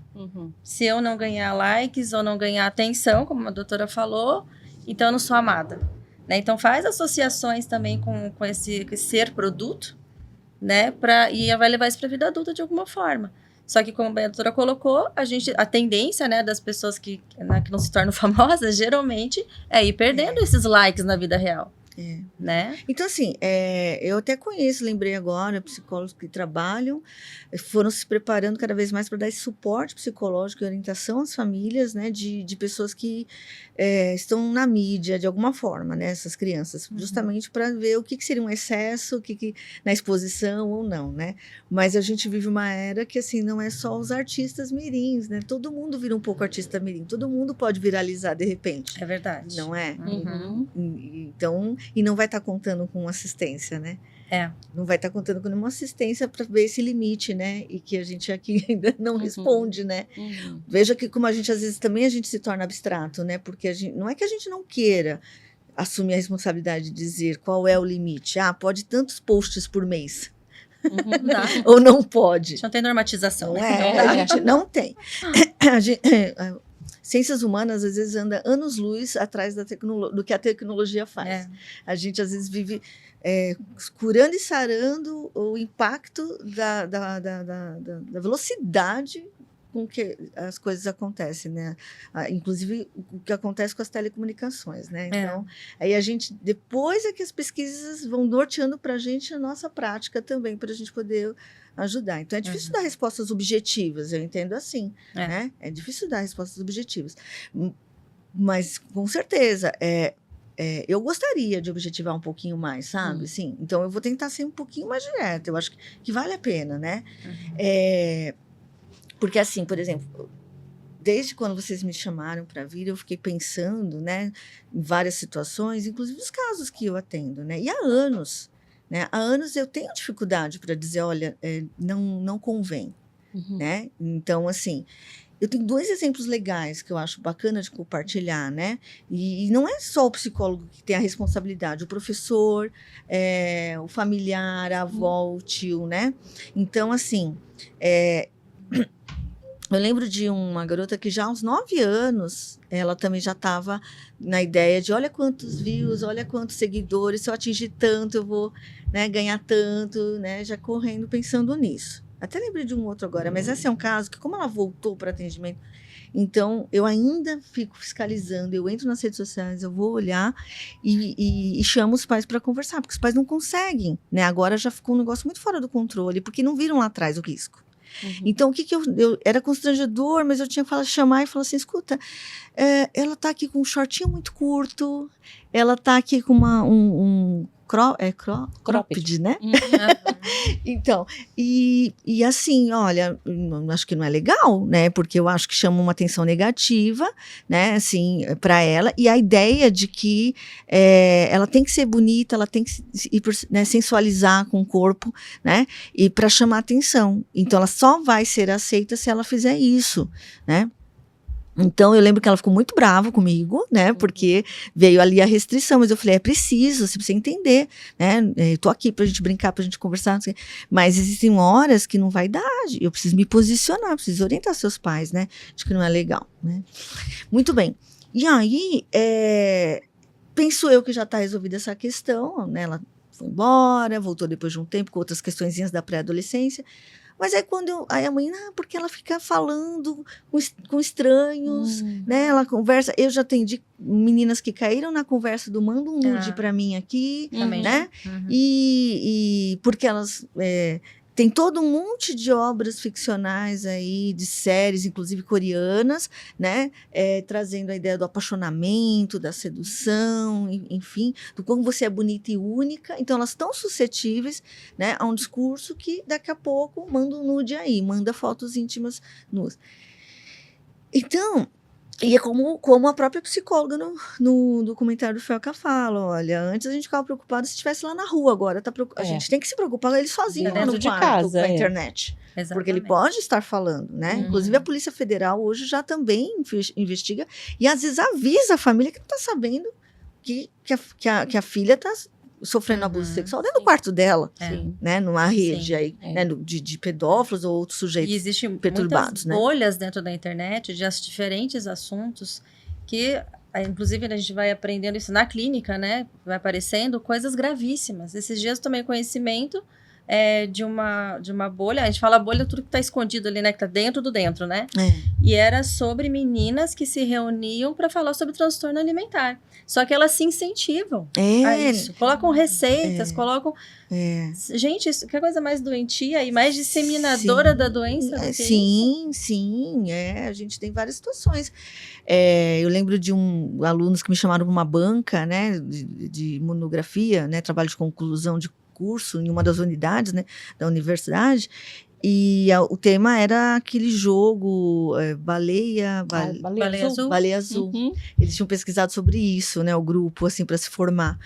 Se eu não ganhar likes ou não ganhar atenção, como a doutora falou, então eu não sou amada. Né? Então, faz associações também com esse ser produto, né? E vai levar isso para a vida adulta de alguma forma. Só que, como a doutora colocou, a tendência, né, das pessoas que não se tornam famosas, geralmente, é ir perdendo esses likes na vida real. Né? Então, assim, eu até lembrei agora, psicólogos que trabalham, foram se preparando cada vez mais para dar esse suporte psicológico e orientação às famílias, né, de pessoas que estão na mídia, de alguma forma, né, essas crianças, justamente para ver o que seria um excesso, na exposição ou não, né? Mas a gente vive uma era que, assim, não é só os artistas mirins, né? Todo mundo vira um pouco artista mirim, todo mundo pode viralizar de repente. É verdade. Não é? Então, e não vai estar contando com assistência, né? Não vai estar contando com nenhuma assistência para ver esse limite, né? E que a gente aqui ainda não responde, né? Veja que como a gente, às vezes, também a gente se torna abstrato, né? Porque não é que a gente não queira assumir a responsabilidade de dizer qual é o limite. Pode tantos posts por mês. Ou não pode. A gente não tem normatização. A gente não tem. Ciências humanas, às vezes, anda anos-luz atrás do que a tecnologia faz. A gente, às vezes, vive curando e sarando o impacto da velocidade com que as coisas acontecem, né? Inclusive, o que acontece com as telecomunicações, né? Então, aí a gente, depois é que as pesquisas vão norteando para a gente a nossa prática também, para a gente poder ajudar. Então, é difícil dar respostas objetivas, eu entendo assim, né? É difícil dar respostas objetivas. Mas, com certeza, eu gostaria de objetivar um pouquinho mais, sabe? Sim. Então, eu vou tentar ser um pouquinho mais direta. Eu acho que vale a pena, né? Porque, assim, por exemplo, desde quando vocês me chamaram para vir, eu fiquei pensando, né, em várias situações, inclusive os casos que eu atendo, né? E há anos, né? Há anos eu tenho dificuldade para dizer, olha, não convém, né? Então, assim, eu tenho 2 exemplos legais que eu acho bacana de compartilhar, né? E não é só o psicólogo que tem a responsabilidade, o professor, o familiar, a avó, o tio, né? Então, assim, eu lembro de uma garota que já aos 9 anos, ela também já estava na ideia de olha quantos views, olha quantos seguidores, se eu atingir tanto, eu vou, né, ganhar tanto, né? Já correndo pensando nisso. Até lembrei de um outro agora, mas esse é um caso que, como ela voltou para atendimento, então eu ainda fico fiscalizando, eu entro nas redes sociais, eu vou olhar e chamo os pais para conversar, porque os pais não conseguem, né? Agora já ficou um negócio muito fora do controle, porque não viram lá atrás o risco. Então, o que eu era constrangedor, mas eu tinha que chamar e falar assim, escuta, ela tá aqui com um shortinho muito curto, ela tá aqui com cropped, né? Então, e assim, olha, acho que não é legal, né? Porque eu acho que chama uma atenção negativa, né? Assim, para ela. E a ideia de que ela tem que ser bonita, ela tem que né, sensualizar com o corpo, né? E para chamar atenção. Então, ela só vai ser aceita se ela fizer isso, né? Então, eu lembro que ela ficou muito brava comigo, né, porque veio ali a restrição, mas eu falei, preciso, você precisa entender, né, eu tô aqui pra gente brincar, pra gente conversar, não sei, mas existem horas que não vai dar, eu preciso me posicionar, preciso orientar seus pais, né, de que não é legal, né. Muito bem, e aí, penso eu que já está resolvida essa questão, né, ela foi embora, voltou depois de um tempo com outras questõezinhas da pré-adolescência. Mas aí aí a mãe, porque ela fica falando com estranhos, né? Ela conversa. Eu já atendi meninas que caíram na conversa do manda um nude para mim aqui, né? E porque elas tem todo um monte de obras ficcionais aí, de séries, inclusive coreanas, né? Trazendo a ideia do apaixonamento, da sedução, enfim, do como você é bonita e única. Então, elas estão suscetíveis, né, a um discurso que daqui a pouco manda um nude aí, manda fotos íntimas nuas. Então, e é como a própria psicóloga no documentário do Felca fala, olha, antes a gente ficava preocupada se estivesse lá na rua, agora a gente tem que se preocupar ele sozinho dentro no de quarto, casa, com a internet. Exatamente. Porque ele pode estar falando, né? Inclusive a Polícia Federal hoje já também investiga e às vezes avisa a família que não está sabendo que a filha está sofrendo abuso sexual dentro do quarto dela, né? Numa rede aí, né? De pedófilos ou outros sujeitos e existe perturbados, muitas bolhas dentro da internet de diferentes assuntos que, inclusive, a gente vai aprendendo isso na clínica, né? Vai aparecendo coisas gravíssimas. Esses dias eu tomei conhecimento de uma bolha, a gente fala bolha, tudo que está escondido ali, né? Que está dentro do dentro, né? E era sobre meninas que se reuniam para falar sobre transtorno alimentar. Só que elas se incentivam a isso. Colocam receitas, colocam... Gente, isso, que coisa mais doentia e mais disseminadora da doença do que isso? Sim. A gente tem várias situações. Eu lembro de alunos que me chamaram para uma banca, né? De monografia, né? Trabalho de conclusão de curso em uma das unidades, né, da universidade, e o tema era aquele jogo Baleia Azul. Eles tinham pesquisado sobre isso, né, o grupo, assim, para se formar.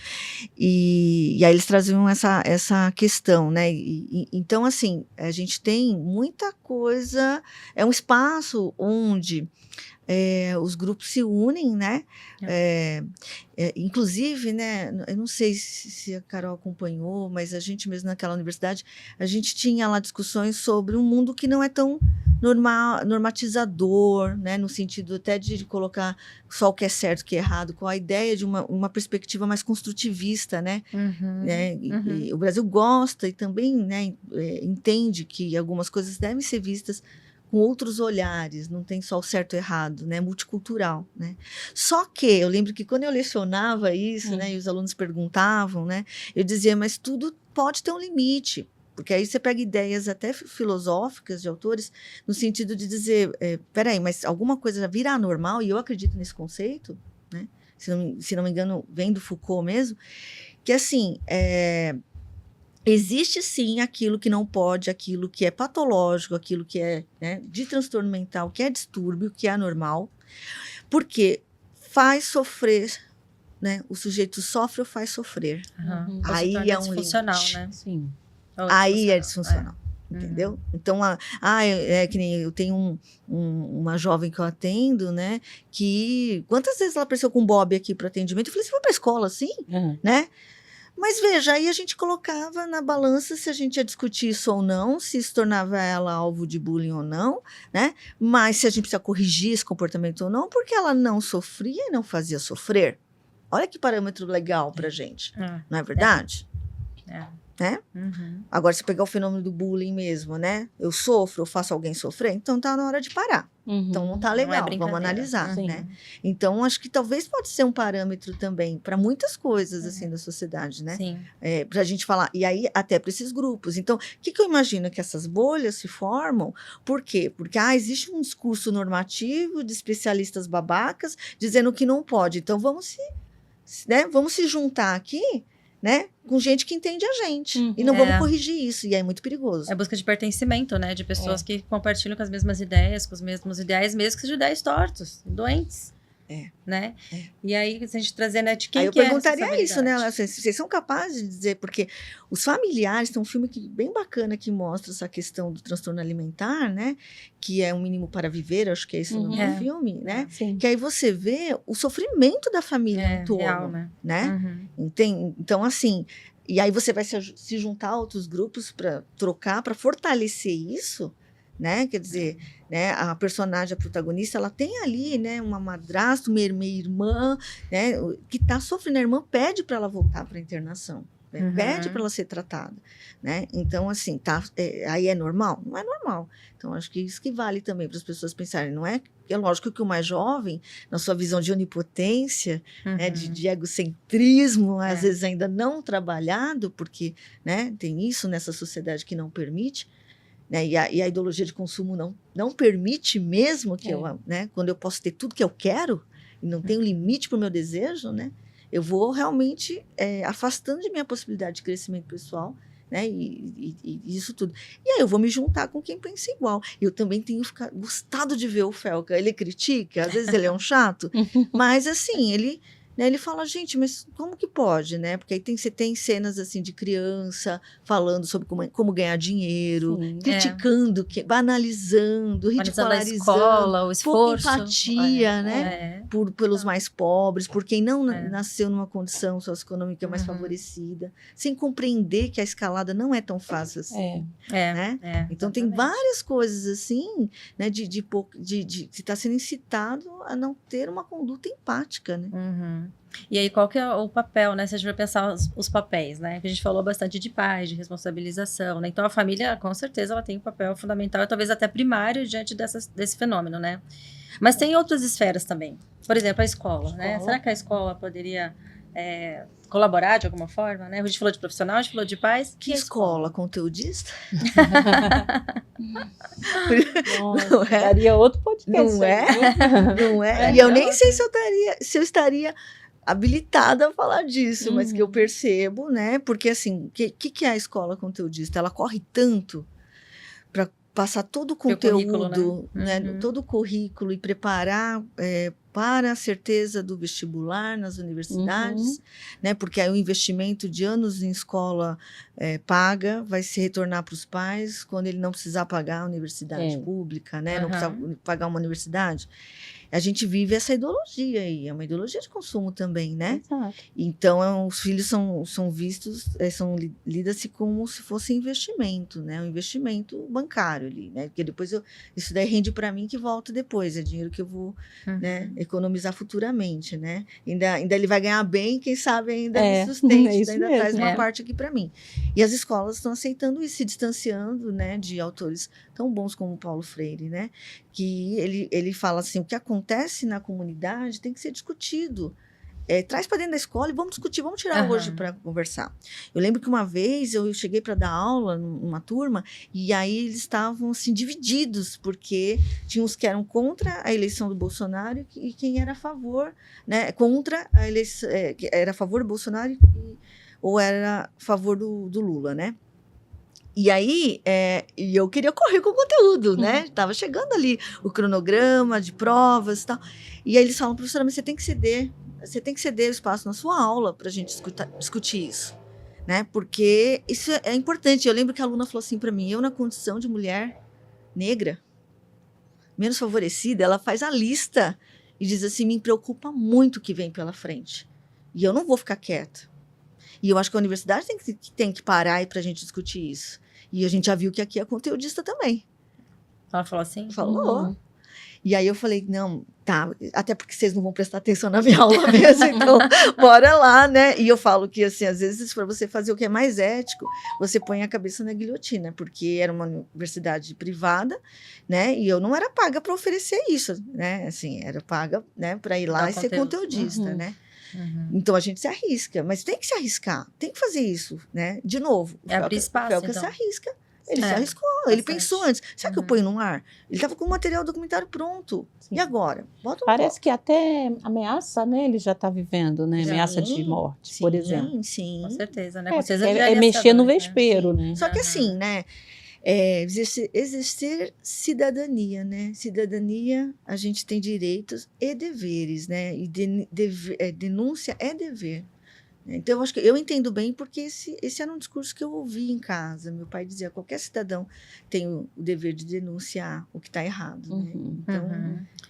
E aí eles traziam essa questão, né, então, assim, a gente tem muita coisa, é um espaço onde os grupos se unem, né? Inclusive, né? Eu não sei se a Carol acompanhou, mas a gente mesmo naquela universidade, a gente tinha lá discussões sobre um mundo que não é tão normatizador, né? No sentido até de colocar só o que é certo, o que é errado, com a ideia de uma perspectiva mais construtivista, né? E o Brasil gosta e também, né, entende que algumas coisas devem ser vistas com outros olhares, não tem só o certo e errado, né, multicultural, né. Só que eu lembro que quando eu lecionava isso, né, e os alunos perguntavam, né, eu dizia, mas tudo pode ter um limite, porque aí você pega ideias até filosóficas de autores, no sentido de dizer, peraí, mas alguma coisa já vira anormal, e eu acredito nesse conceito, né, se não me engano, vem do Foucault mesmo, que assim, existe sim aquilo que não pode, aquilo que é patológico, aquilo que é, né, de transtorno mental, que é distúrbio, que é anormal, porque faz sofrer, né? O sujeito sofre ou faz sofrer. Aí é um limite. né? Sim. Aí é disfuncional. entendeu? Então, que nem eu tenho uma jovem que eu atendo, né, que quantas vezes ela apareceu com o Bob aqui para atendimento, eu falei, você foi para a escola assim? Né? Mas veja, aí a gente colocava na balança se a gente ia discutir isso ou não, se isso tornava ela alvo de bullying ou não, né? Mas se a gente precisa corrigir esse comportamento ou não, porque ela não sofria e não fazia sofrer. Olha que parâmetro legal pra gente, não é verdade? Né? Agora, se pegar o fenômeno do bullying mesmo, né? Eu sofro, eu faço alguém sofrer, então tá na hora de parar. Então não tá legal, vamos analisar, né? Então, acho que talvez pode ser um parâmetro também para muitas coisas, assim, da sociedade, né? Sim. Pra gente falar, e aí até para esses grupos. Então, o que eu imagino que essas bolhas se formam? Por quê? Porque existe um discurso normativo de especialistas babacas dizendo que não pode. Então, vamos se juntar aqui, né, com gente que entende a gente. E não vamos corrigir isso. E é muito perigoso. É busca de pertencimento, né? De pessoas que compartilham com as mesmas ideias, com os mesmos ideais, mesmo que sejam ideias tortos, doentes. Né? E aí, se a gente trazer, né, de quem aí eu que perguntaria isso, né? Vocês são capazes de dizer, porque os familiares, tem um filme bem bacana que mostra essa questão do transtorno alimentar, né? Que é Um Mínimo para Viver, acho que é esse o nome do filme, né? Sim. Que aí você vê o sofrimento da família em torno, real, né? Então, assim, e aí você vai se juntar a outros grupos para trocar, para fortalecer isso, né? Quer dizer, né, a personagem, a protagonista, ela tem ali, né, uma madrasta, uma irmã, né, que está sofrendo. A irmã pede para ela voltar para a internação, né, pede para ela ser tratada, né? Então, assim, aí é normal? Não é normal. Então, acho que isso que vale também para as pessoas pensarem, não é? É lógico que o mais jovem, na sua visão de onipotência, né, de egocentrismo, às vezes ainda não trabalhado, porque, né, tem isso nessa sociedade que não permite, né, e a ideologia de consumo não permite mesmo que né, quando eu posso ter tudo que eu quero e não tenho limite para o meu desejo, né, eu vou realmente afastando de minha possibilidade de crescimento pessoal, né, e isso tudo. E aí eu vou me juntar com quem pensa igual. Eu também tenho gostado de ver o Felca. Ele critica, às vezes ele é um chato, mas assim, ele fala, gente, mas como que pode, né? Porque aí você tem cenas assim de criança falando sobre como ganhar dinheiro, criticando, banalizando, ridicularizando, a escola, o esforço, pouca empatia, né? Pelos mais pobres, por quem não nasceu numa condição socioeconômica mais favorecida, sem compreender que a escalada não é tão fácil assim, né? Então tem várias coisas assim, né? De estar sendo incitado a não ter uma conduta empática, né? E aí, qual que é o papel, né? Se a gente vai pensar os papéis, né? Que a gente falou bastante de paz, de responsabilização, né? Então, a família, com certeza, ela tem um papel fundamental e talvez até primário diante desse fenômeno, né? Mas tem outras esferas também. Por exemplo, a escola, né? Será que a escola poderia colaborar de alguma forma, né? A gente falou de profissional, a gente falou de pais. Que escola conteudista? Nossa, daria outro podcast. Não é? Não é? E eu nem sei se eu estaria habilitada a falar disso, mas que eu percebo, né? Porque, assim, o que é a escola conteudista? Ela corre tanto para passar todo o conteúdo, né? Todo o currículo e preparar para a certeza do vestibular nas universidades, né? Porque aí o investimento de anos em escola paga vai se retornar para os pais quando ele não precisar pagar a universidade pública, né? Não precisar pagar uma universidade. A gente vive essa ideologia aí, é uma ideologia de consumo também, né? Exato. Então, os filhos são vistos, lida-se como se fosse investimento, né? Um investimento bancário ali, né? Porque depois isso daí rende para mim que volta depois, é dinheiro que eu vou né, economizar futuramente, né? Ainda ele vai ganhar bem, quem sabe ainda me sustente, ainda traz uma parte aqui para mim. E as escolas estão aceitando isso, se distanciando, né, de autores tão bons como Paulo Freire, né? Que ele fala assim, o que acontece na comunidade tem que ser discutido. Traz para dentro da escola e vamos discutir, vamos tirar hoje para conversar. Eu lembro que uma vez eu cheguei para dar aula numa turma e aí eles estavam assim divididos, porque tinha uns que eram contra a eleição do Bolsonaro e quem era a favor, né, contra a eleição, que era a favor do Bolsonaro ou era a favor do Lula, né? E aí, e eu queria correr com o conteúdo, né? Tava chegando ali o cronograma de provas e tal. E aí eles falam, professora, mas você tem que ceder o espaço na sua aula para a gente discutir isso. né? Porque isso é importante. Eu lembro que a aluna falou assim para mim, eu na condição de mulher negra, menos favorecida, ela faz a lista e diz assim, me preocupa muito o que vem pela frente. E eu não vou ficar quieta. E eu acho que a universidade tem que parar para a gente discutir isso. E a gente já viu que aqui é conteudista também. Ela falou assim? Falou. E aí eu falei, não, tá, até porque vocês não vão prestar atenção na minha aula mesmo, então bora lá, né? E eu falo que, assim, às vezes, para você fazer o que é mais ético, você põe a cabeça na guilhotina, porque era uma universidade privada, né? E eu não era paga para oferecer isso, né? Assim, era paga, né, para ir lá e ser conteudista, né? Então a gente se arrisca, mas tem que se arriscar, tem que fazer isso, né? De novo, abrir espaço, o Felca se arrisca. Ele se arriscou, bastante. ele pensou antes. Será que eu ponho no ar? Ele estava com o material documentário pronto. Sim. E agora? Parece que até ameaça, né? Ele já está vivendo, né? Ameaça de morte, sim, por exemplo. Sim, com certeza, né? É mexer no vespeiro, né? Só que assim, né? Exercer cidadania, né? Cidadania, a gente tem direitos e deveres, né? E denúncia é dever. Então, eu acho que eu entendo bem porque esse era um discurso que eu ouvi em casa. Meu pai dizia, qualquer cidadão tem o dever de denunciar o que está errado. Né? Então,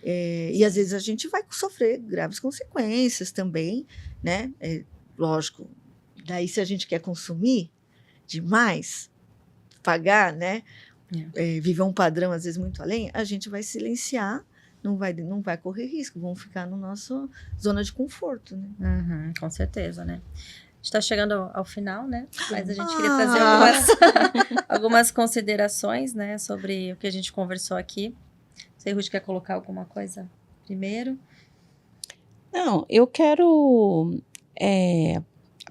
e às vezes a gente vai sofrer graves consequências também, né? Lógico, daí se a gente quer consumir demais, pagar, né? Viver um padrão às vezes muito além, a gente vai silenciar, não vai correr risco, vamos ficar no nosso zona de conforto, né? Com certeza, né? A gente está chegando ao final, né? Mas a gente queria trazer algumas considerações, né? Sobre o que a gente conversou aqui. Você, Ruth, quer colocar alguma coisa primeiro? Não, eu quero...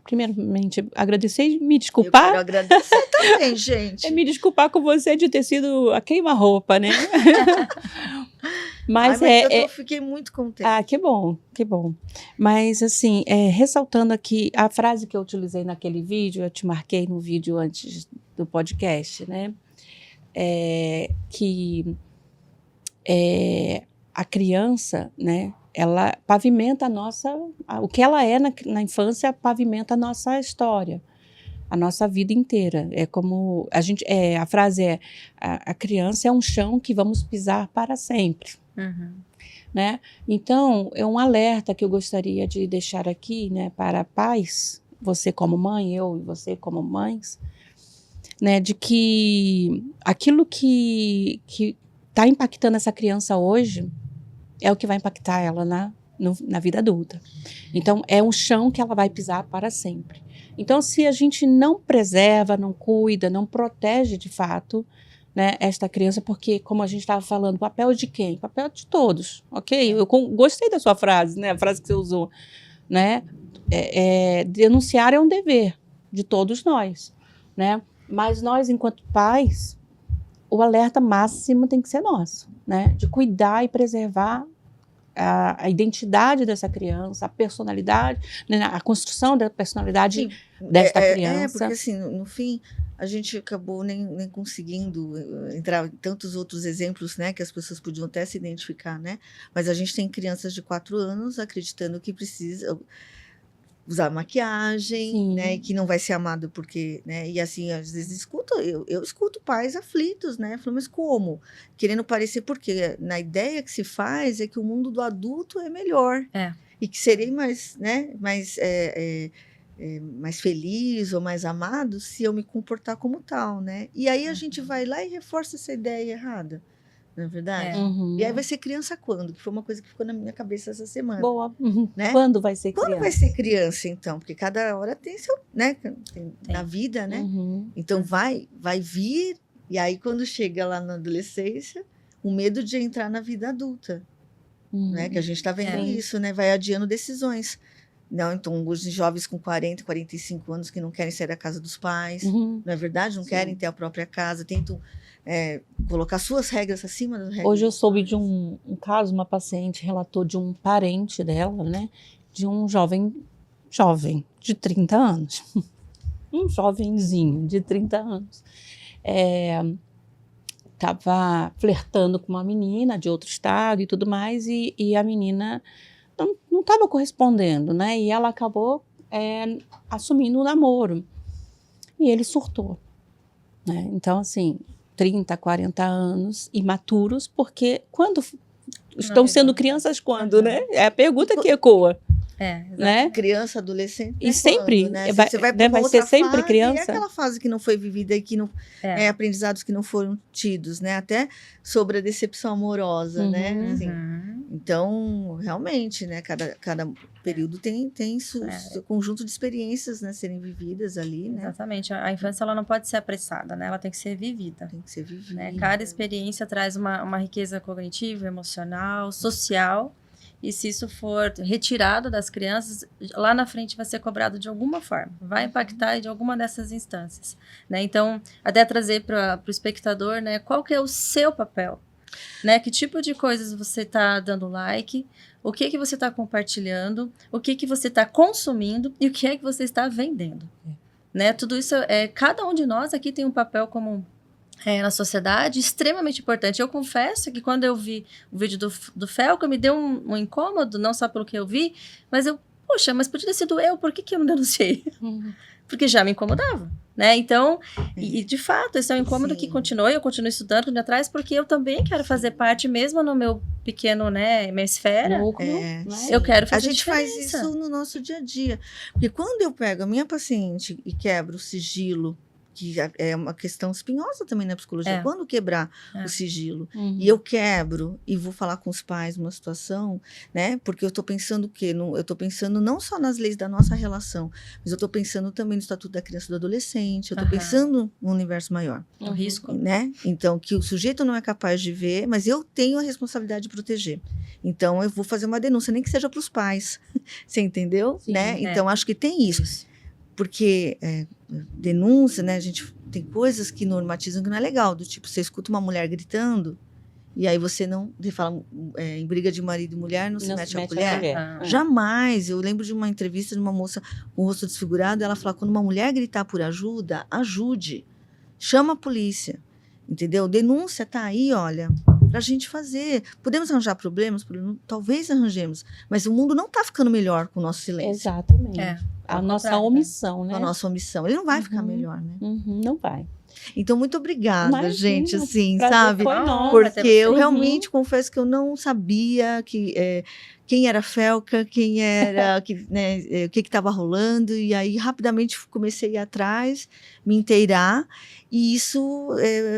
primeiramente, agradecer e me desculpar. Eu quero agradecer também, gente. Me desculpar com você de ter sido a queima-roupa, né? Mas eu fiquei muito contente. Que bom, que bom. Mas, assim, ressaltando aqui a frase que eu utilizei naquele vídeo, eu te marquei no vídeo antes do podcast, né? Que a criança, né? Ela pavimenta o que ela é na infância pavimenta a nossa história, a nossa vida inteira. É como a frase a criança é um chão que vamos pisar para sempre. Né? Então, é um alerta que eu gostaria de deixar aqui, né, para pais, você como mãe, eu e você como mães, né, de que aquilo que está impactando essa criança hoje é o que vai impactar ela na vida adulta. Então, é um chão que ela vai pisar para sempre. Então, se a gente não preserva, não cuida, não protege de fato, né, esta criança, porque, como a gente estava falando, papel de quem? Papel de todos, ok? Eu gostei da sua frase, né, a frase que você usou. Né? Denunciar é um dever de todos nós, né? Mas nós, enquanto pais, o alerta máximo tem que ser nosso, né? De cuidar e preservar a identidade dessa criança, a personalidade, né? A construção da personalidade desta criança. Porque assim, no fim, a gente acabou nem conseguindo entrar em tantos outros exemplos, né, que as pessoas podiam até se identificar, né? Mas a gente tem crianças de 4 anos acreditando que precisa usar maquiagem, sim, né, que não vai ser amado porque, né, e assim, às vezes eu escuto pais aflitos, né, falando, mas como? Querendo parecer, porque na ideia que se faz é que o mundo do adulto é melhor, e que serei mais, né, mais feliz ou mais amado se eu me comportar como tal, né, e aí a gente vai lá e reforça essa ideia errada. Não é verdade? E aí vai ser criança quando? Que foi uma coisa que ficou na minha cabeça essa semana. Boa. Né? Quando vai ser criança? Quando vai ser criança, então? Porque cada hora tem seu, né? Na vida, né? Então vai vir, e aí quando chega lá na adolescência, o medo de entrar na vida adulta. Né? Que a gente está vendo isso, né? Vai adiando decisões. Não, então, os jovens com 40, 45 anos que não querem sair da casa dos pais, não é verdade? Não querem ter a própria casa, tentam colocar suas regras acima das regras. Hoje eu soube de um caso, uma paciente relatou de um parente dela, né? De um jovem de 30 anos. Um jovenzinho de 30 anos. Estava flertando com uma menina de outro estado e tudo mais, e a menina não estava correspondendo, né? E ela acabou assumindo o namoro. e ele surtou, né? Então, assim, 30, 40 anos, imaturos, porque quando estão sendo crianças quando, né? É a pergunta que ecoa. Né? Criança, adolescente. E sempre, quando, né? vai, Você vai para uma vai outra ser sempre fase, criança. é aquela fase que não foi vivida e que não, aprendizados que não foram tidos, né? Até sobre a decepção amorosa, né? Assim, então, realmente, né? Cada período tem seu conjunto de experiências, né? Serem vividas ali, né? Exatamente. A infância, ela não pode ser apressada, né? Ela tem que ser vivida. Tem que ser vivida. Né? Cada experiência traz uma riqueza cognitiva, emocional, social. E se isso for retirado das crianças, lá na frente vai ser cobrado de alguma forma, vai impactar de alguma dessas instâncias, né? Então, até trazer para o espectador, né, qual que é o seu papel, né? Que tipo de coisas você está dando like, o que você está compartilhando, o que você está consumindo e o que é que você está vendendo, né? Tudo isso, cada um de nós aqui tem um papel como na sociedade, extremamente importante. Eu confesso que quando eu vi o vídeo do Felca, me deu um incômodo, não só pelo que eu vi, mas mas podia ter sido eu, por que eu não denunciei? Porque já me incomodava, né? Então, e de fato, esse é um incômodo que continua, eu continuo estudando indo atrás, porque eu também quero fazer parte, mesmo no meu pequeno, né, minha esfera, eu quero fazer a gente faz isso no nosso dia a dia. Porque quando eu pego a minha paciente e quebro o sigilo, que é uma questão espinhosa também na psicologia, quando quebrar o sigilo, e eu quebro e vou falar com os pais numa situação, né, porque eu estou pensando eu estou pensando não só nas leis da nossa relação, mas eu estou pensando também no Estatuto da Criança e do Adolescente, eu estou pensando no universo maior. O risco. Né? Então, que o sujeito não é capaz de ver, mas eu tenho a responsabilidade de proteger. Então, eu vou fazer uma denúncia, nem que seja para os pais, você entendeu? Sim, né? Então, acho que tem isso. Porque denúncia, né? A gente tem coisas que normatizam que não é legal, do tipo, você escuta uma mulher gritando e aí você fala em briga de marido e mulher, não se mete a colher. Jamais. Eu lembro de uma entrevista de uma moça com o rosto desfigurado, ela fala, quando uma mulher gritar por ajuda, ajude. Chama a polícia. Entendeu? Denúncia tá aí, olha, pra gente fazer. Podemos arranjar problemas? Talvez arranjemos, mas o mundo não tá ficando melhor com o nosso silêncio. Exatamente. A nossa omissão, né? A nossa omissão. Ele não vai ficar melhor, né? Não vai. Então, muito obrigada, gente, assim, sabe? Porque eu realmente confesso que eu não sabia quem era Felca, quem era, o que estava rolando, e aí rapidamente comecei a ir atrás, me inteirar, e isso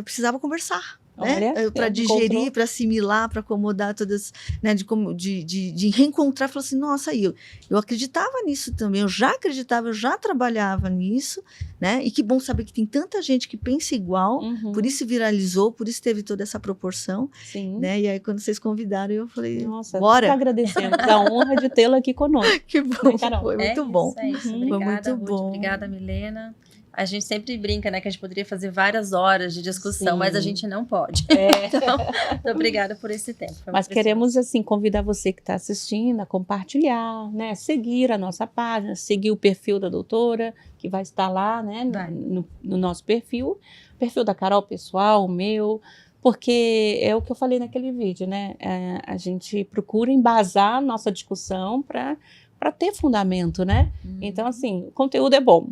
precisava conversar. Né? Para digerir, para assimilar, para acomodar todas, né? De reencontrar, falar assim, nossa, eu acreditava nisso também, eu já acreditava, eu já trabalhava nisso, né? E que bom saber que tem tanta gente que pensa igual, por isso viralizou, por isso teve toda essa proporção. Sim. Né? E aí, quando vocês convidaram, eu falei, nossa, bora! Agradecemos a honra de tê-la aqui conosco. Que bom, Carol? Foi muito bom. Isso. Obrigada, foi muito Ruth, bom. Obrigada, Milena. A gente sempre brinca, né, que a gente poderia fazer várias horas de discussão, mas a gente não pode. Então, muito obrigada por esse tempo. Mas queremos, assim, convidar você que está assistindo a compartilhar, né, seguir a nossa página, seguir o perfil da doutora, que vai estar lá, né, no nosso perfil da Carol pessoal, o meu, porque é o que eu falei naquele vídeo, né, a gente procura embasar a nossa discussão para ter fundamento, né? Então, assim, o conteúdo é bom.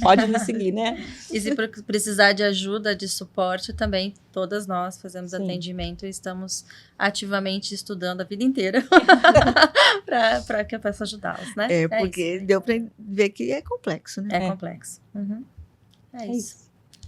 Pode nos seguir, né? E se precisar de ajuda, de suporte, também todas nós fazemos atendimento e estamos ativamente estudando a vida inteira para que eu possa ajudá-los, né? Porque deu para ver que é complexo, né? É complexo. É isso.